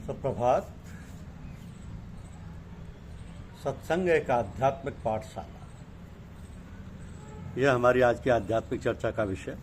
सुप्रभात। सत्संग एक आध्यात्मिक पाठशाला, यह हमारी आज की आध्यात्मिक चर्चा का विषय।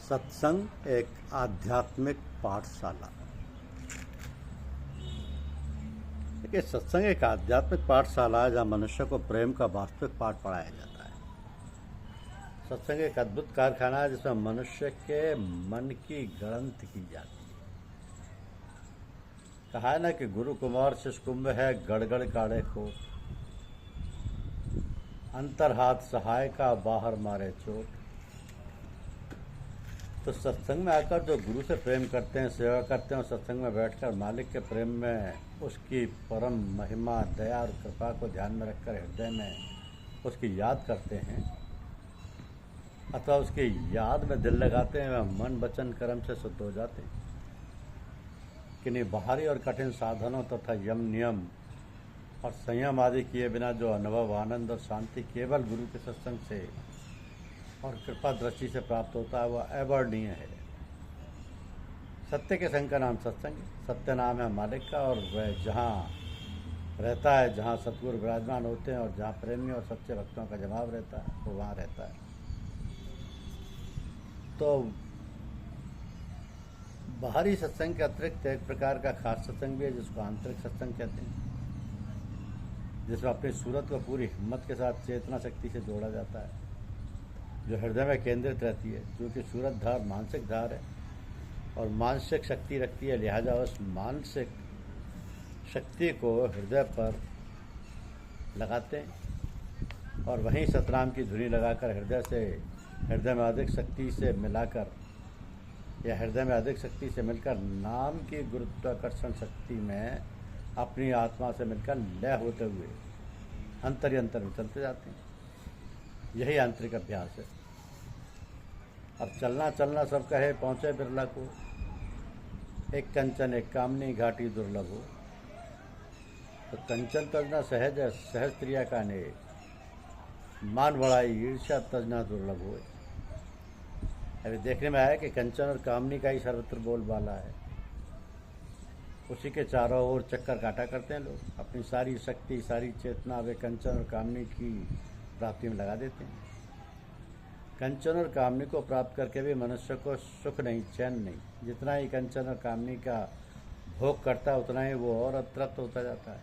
सत्संग एक आध्यात्मिक पाठशाला। देखिए, सत्संग एक आध्यात्मिक पाठशाला है जहाँ मनुष्य को प्रेम का वास्तविक पाठ पढ़ाया जाता है। सत्संग एक अद्भुत कारखाना है जिसमें मनुष्य के मन की गणंत की जाती है। कहा है ना कि गुरु कुमार शिष्य कुंभ है, गड़गड़ काढ़े को अंतर हाथ सहाय का, बाहर मारे चोट। तो सत्संग में आकर जो गुरु से प्रेम करते हैं, सेवा करते हैं, और सत्संग में बैठकर मालिक के प्रेम में उसकी परम महिमा, दया और कृपा को ध्यान में रखकर हृदय में उसकी याद करते हैं अथवा उसकी याद में दिल लगाते हैं, वह मन वचन कर्म से शुद्ध हो जाते हैं। किन्हीं बाहरी और कठिन साधनों तथा यम नियम और संयम आदि किए बिना जो अनुभव, आनंद और शांति केवल गुरु के सत्संग से और कृपा दृष्टि से प्राप्त होता है, वह अवर्णनीय है। सत्य के संग का नाम सत्संग, सत्य नाम है मालिक का, और वह जहाँ रहता है, जहाँ सतगुरु विराजमान होते हैं और जहाँ प्रेमी और सच्चे भक्तों का जमाव रहता है, वो वहाँ रहता है। तो बाहरी सत्संग के अतिरिक्त एक प्रकार का खास सत्संग भी है जिसको आंतरिक सत्संग कहते हैं, जिसमें अपनी सूरत को पूरी हिम्मत के साथ चेतना शक्ति से जोड़ा जाता है, जो हृदय में केंद्रित रहती है, जो कि सूरत धार मानसिक धार है और मानसिक शक्ति रखती है। लिहाजा उस मानसिक शक्ति को हृदय पर लगाते हैं और वहीं सतनाम की धुनी लगाकर हृदय में अधिक शक्ति से मिलाकर या हृदय में अधिक शक्ति से मिलकर नाम की गुरुत्वाकर्षण शक्ति में अपनी आत्मा से मिलकर लय होते हुए अंतर में चलते जाते हैं। यही आंतरिक अभ्यास है। अब चलना चलना सब कहे पहुँचे बिरला को, एक कंचन एक कामनी घाटी दुर्लभ हो। तो कंचन तजना सहज है, सहज क्रिया का ने मान बढ़ाई ईर्ष्या तजना दुर्लभ हो। अभी देखने में आया कि कंचन और कामनी का ही सर्वत्र बोलबाला है। उसी के चारों ओर चक्कर काटा करते हैं लोग। अपनी सारी शक्ति, सारी चेतना वे कंचन और कामनी की प्राप्ति में लगा देते हैं। कंचन और कामनी को प्राप्त करके भी मनुष्य को सुख नहीं, चैन नहीं। जितना ही कंचन और कामनी का भोग करता है उतना ही वो और अतृप्त होता जाता है।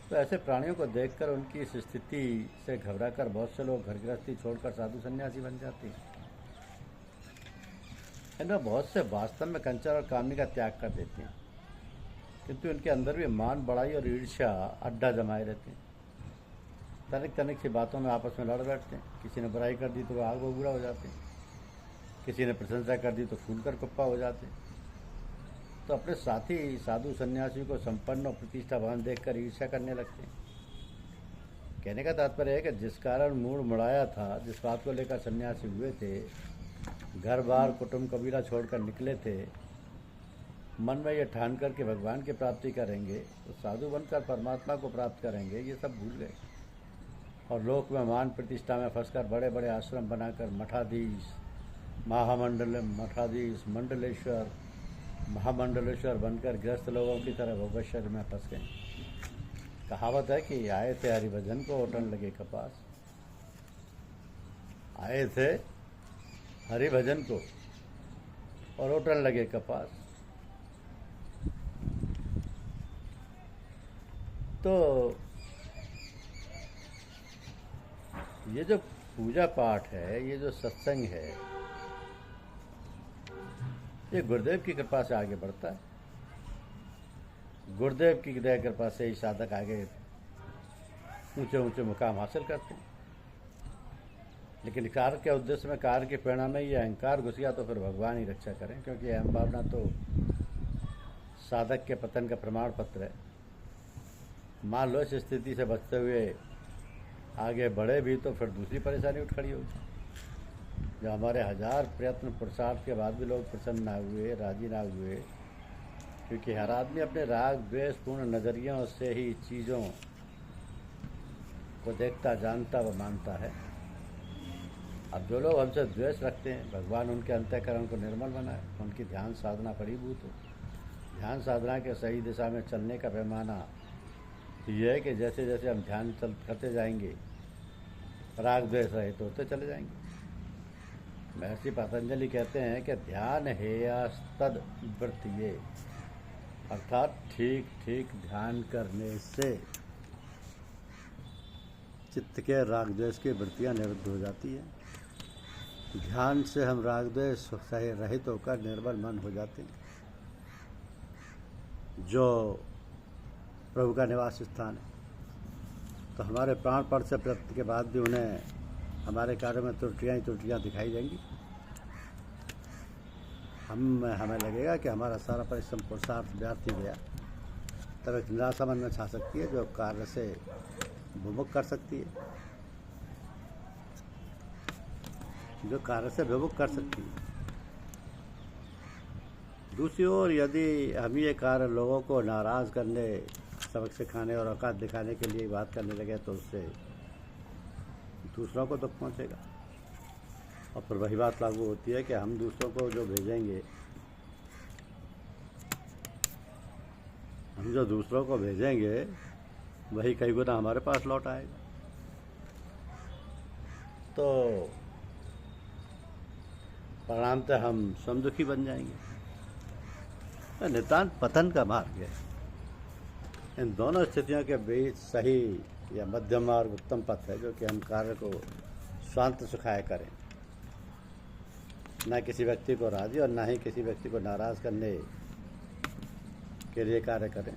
तो ऐसे प्राणियों को देखकर उनकी इस स्थिति से घबराकर बहुत से लोग घर गृहस्थी छोड़कर साधु सन्यासी बन जाते हैं। इनमें बहुत से वास्तव में कंचन और कामनी का त्याग कर देते हैं, किंतु इनके अंदर भी मान बढ़ाई और ईर्ष्या अड्डा जमाए रहते हैं। तनिक सी बातों में आपस में लड़ बैठते हैं। किसी ने बुराई कर दी तो वह आग बबूला हो जाते हैं, किसी ने प्रशंसा कर दी तो फूल कर कुप्पा हो जाते हैं। तो अपने साथी साधु सन्यासी को संपन्न और प्रतिष्ठावान देखकर ईर्ष्या करने लगते हैं। कहने का तात्पर्य है कि जिस कारण मूड मुड़ाया था, जिस बात को लेकर सन्यासी हुए थे, घर बार कुटुंब कबीला छोड़कर निकले थे, मन में ये ठान कर के भगवान की प्राप्ति करेंगे, तो साधु बनकर परमात्मा को प्राप्त करेंगे, ये सब भूल गए और लोक में मान प्रतिष्ठा में फंसकर बड़े बड़े आश्रम बनाकर मठाधीश, मंडलेश्वर, महामंडलेश्वर बनकर गृहस्थ लोगों की तरह भविष्य में फंस गए। कहावत है कि आए थे हरिभजन को ओटन लगे कपास। आए थे हरिभजन को और ओटन लगे कपास। तो ये जो पूजा पाठ है, ये जो सत्संग है, ये गुरुदेव की कृपा से आगे बढ़ता है। गुरुदेव की दया कृपा से ही साधक आगे ऊंचे ऊंचे मुकाम हासिल करते हैं। लेकिन कार्य के उद्देश्य में, कार्य के परिणाम में ये अहंकार घुस गया तो फिर भगवान ही रक्षा करें, क्योंकि अहम भावना तो साधक के पतन का प्रमाण पत्र है। मान लो इस स्थिति से बचते हुए आगे बढ़े भी तो फिर दूसरी परेशानी उठ खड़ी होगी। जो हमारे हजार प्रयत्न पुरुषार्थ के बाद भी लोग प्रसन्न ना हुए, राजी ना हुए, क्योंकि हर आदमी अपने राग द्वेष पूर्ण नज़रियों से ही चीज़ों को देखता, जानता व मानता है। अब जो लोग हमसे द्वेष रखते हैं, भगवान उनके अंतःकरण को निर्मल बनाए, उनकी ध्यान साधना फलीभूत हो, ध्यान साधना के सही दिशा में चलने का पैमाना यह है कि जैसे जैसे हम ध्यान करते जाएंगे राग द्वेष रहित होते चले जाएंगे। महर्षि पतंजलि कहते हैं कि ध्यान हेयस्तद वृत्तिये, अर्थात ठीक ठीक ध्यान करने से चित्त के राग द्वेष की वृत्तियाँ निरुद्ध हो जाती हैं। ध्यान से हम राग द्वेष सही रहित होकर निर्मल मन हो जाते हैं, जो प्रभु का निवास स्थान है। तो हमारे प्राण पर से प्रयत्न के बाद भी उन्हें हमारे कार्य में त्रुटियाँ ही त्रुटियाँ दिखाई देंगी। हमें लगेगा कि हमारा सारा परिश्रम पुरुषार्थ व्यर्थ ही गया। तब एक निराशा मन में छा सकती है जो कार्य से विमुख कर सकती है, जो कार्य से विमुख कर सकती है। दूसरी ओर यदि हम ये कार्य लोगों को नाराज़ करने, सबक सिखाने और औकात दिखाने के लिए बात करने लगे तो उससे दूसरों को दुख पहुंचेगा। और फिर वही बात लागू होती है कि हम दूसरों को जो भेजेंगे, हम जो दूसरों को भेजेंगे वही कई गुना हमारे पास लौट आएगा। तो परिणामतः हम स्वयं दुखी बन जाएंगे। नितांत पतन का मार्ग है। इन दोनों स्थितियों के बीच सही या मध्यम मार्ग उत्तम पथ है, जो कि हम कार्य को शांत सुखाए करें, न किसी व्यक्ति को राजी और न ही किसी व्यक्ति को नाराज़ करने के लिए कार्य करें,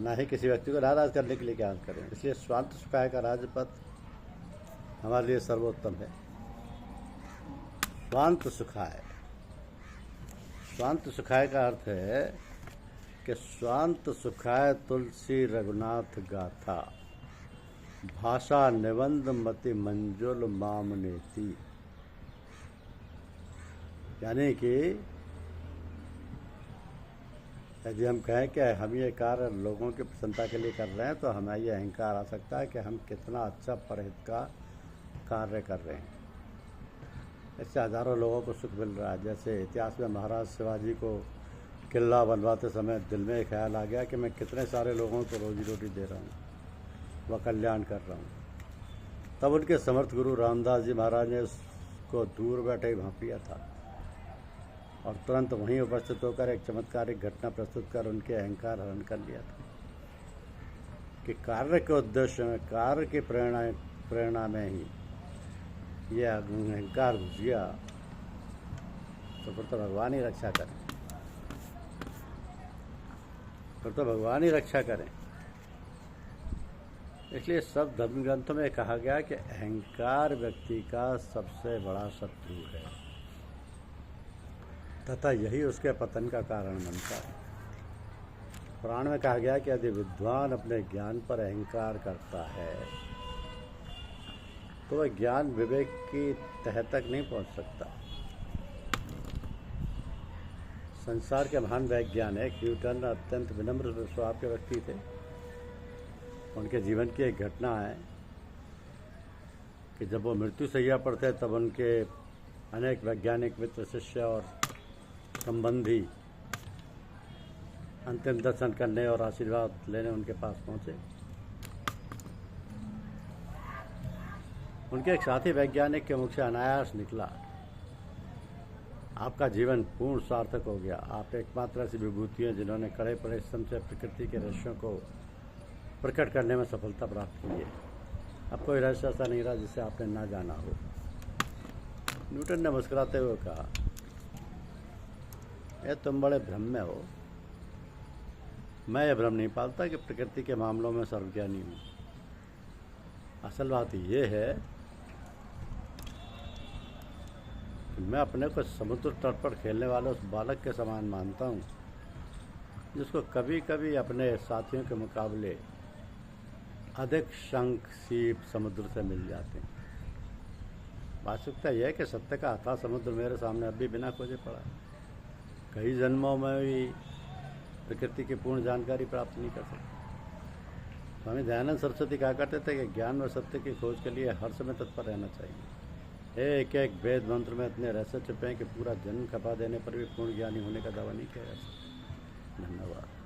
न ही किसी व्यक्ति को नाराज़ करने के लिए कार्य करें। इसलिए स्वांत सुखाए का राजपथ हमारे लिए सर्वोत्तम है। स्वांत सुखाए, स्वांत सुखाए का अर्थ है कि स्वांत सुखाए तुलसी रघुनाथ गाथा, भाषा निबंध मति मंजुल मामनेती। यानी कि यदि हम कहें कि हम ये कार्य लोगों की प्रसन्नता के लिए कर रहे हैं, तो हमें ये अहंकार आ सकता है कि हम कितना अच्छा परहित का कार्य कर रहे हैं। इससे हजारों लोगों को सुख मिल रहा है। जैसे इतिहास में महाराज शिवाजी को किला बनवाते समय दिल में एक ख्याल आ गया कि मैं कितने सारे लोगों को रोजी रोटी दे रहा हूँ, वह कल्याण कर रहा हूँ। तब उनके समर्थ गुरु रामदास जी महाराज ने उसको दूर बैठे ही भांप लिया था और तुरंत वहीं उपस्थित होकर एक चमत्कारिक घटना प्रस्तुत कर उनके अहंकार हरण कर लिया था कि कार्य के उद्देश्य में, कार्य की प्रेरणा में ही यह अहंकार घुस गया, तो फिर तो भगवान ही रक्षा करें, फिर तो भगवान ही रक्षा करें। इसलिए सब धर्म ग्रंथों में कहा गया कि अहंकार व्यक्ति का सबसे बड़ा शत्रु है तथा यही उसके पतन का कारण बनता है। पुराण में कहा गया कि यदि विद्वान अपने ज्ञान पर अहंकार करता है तो वह ज्ञान विवेक की तह तक नहीं पहुंच सकता। संसार के महान वैज्ञानिक न्यूटन अत्यंत विनम्र स्वभाव के व्यक्ति थे। उनके जीवन की एक घटना है कि जब वो मृत्यु सैया पर थे तब उनके अनेक वैज्ञानिक मित्र, शिष्य और संबंधी अंतिम दर्शन करने और आशीर्वाद लेने उनके पास पहुंचे। उनके एक साथी वैज्ञानिक के मुख से अनायास निकला, आपका जीवन पूर्ण सार्थक हो गया। आप एकमात्र ऐसी विभूति हैं जिन्होंने कड़े परिश्रम से प्रकृति के रहस्यों को प्रकट करने में सफलता प्राप्त की है। अब कोई रहस्य ऐसा नहीं रहा जिसे आपने ना जाना हो। न्यूटन ने मुस्कुराते हुए कहा, ये तुम बड़े भ्रम में हो। मैं यह भ्रम नहीं पालता कि प्रकृति के मामलों में सर्वज्ञानी हूँ। असल बात यह है कि मैं अपने को समुद्र तट पर खेलने वाले उस बालक के समान मानता हूँ जिसको कभी कभी अपने साथियों के मुकाबले अधिक शंख सीप समुद्र से मिल जाते हैं। वास्तविकता यह है कि सत्य का अथाह समुद्र मेरे सामने अभी बिना खोजे पड़ा है। कई जन्मों में भी प्रकृति की पूर्ण जानकारी प्राप्त नहीं कर सकते। स्वामी दयानंद सरस्वती कहा करते थे कि ज्ञान और सत्य की खोज के लिए हर समय तत्पर रहना चाहिए। एक एक वेद मंत्र में इतने रहस्य छिपे हैं कि पूरा जन्म खपा देने पर भी पूर्ण ज्ञानी होने का दावा नहीं किया जा सकता। धन्यवाद।